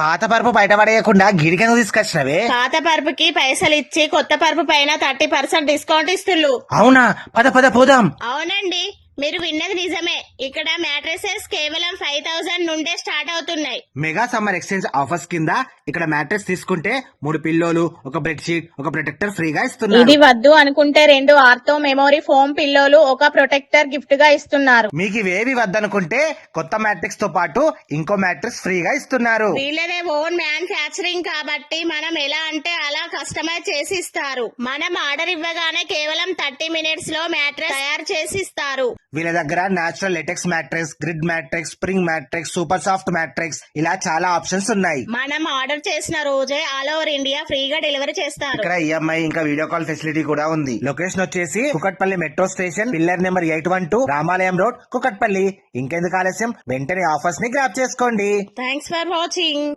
పాత పరుపు బయట పడేయకుండా గిడికెందుకు తీసుకొచ్చినవే? పాత పరుపుకి పైసలు ఇచ్చి కొత్త పరుపు పైన 30% డిస్కౌంట్ ఇస్తున్నారు. అవునా? పద పద పోదాం. అవునండి, మీరు విన్నది నిజమే. ఇక్కడ మ్యాట్రెసెస్ కేవలం 5000 నుండే స్టార్ట్ అవుతున్నాయి. మెగా సమ్మర్ ఎక్స్చేంజ్ ఆఫర్స్ కింద ఇక్కడ మ్యాట్రెస్ తీసుకుంటే 3 పిల్లోలు, ఒక బెడ్ షీట్, ఒక ప్రొటెక్టర్ ఫ్రీగా ఇస్తున్నారు. ఇది వద్దు అనుకుంటే 2 ఆర్థో మెమోరీ ఫోమ్ పిల్లోలు, ఒక ప్రొటెక్టర్ గిఫ్ట్ గా ఇస్తున్నారు. మీకు ఇవేవి వద్దనుకుంటే కొత్త మ్యాట్రిక్స్ తో పాటు ఇంకో మ్యాట్రిక్స్ ఫ్రీగా ఇస్తున్నారు. వీళ్ళదే ఓన్ మ్యానుఫ్యాక్చరింగ్ కాబట్టి మనం ఎలా అంటే అలా కస్టమైజ్ చేసి ఇస్తారు. మనం ఆర్డర్ ఇవ్వగానే కేవలం 30 మినిట్స్ లో మ్యాట్రెస్ తయారు చేసి ఇస్తారు. వీళ్ళ దగ్గర natural latex matrix, grid matrix, spring matrix, super soft matrix ఇలా చాలా ఆప్షన్స్ ఉన్నాయి. మనం ఆర్డర్ చేసిన రోజే ఆల్ ఓవర్ ఇండియా ఫ్రీగా డెలివరీ చేస్తారు. ఇక్కడ ఈఎంఐ ఇంకా వీడియో కాల్ ఫెసిలిటీ కూడా ఉంది. లొకేషన్ వచ్చేసి Kukatpally metro station, pillar number 812, రామాలయం రోడ్, కుకట్పల్లి. ఇంకెందుకు ఆలస్యం, వెంటనే ఆఫర్స్ ని గ్రాప్ చేసుకోండి. Thanks for watching.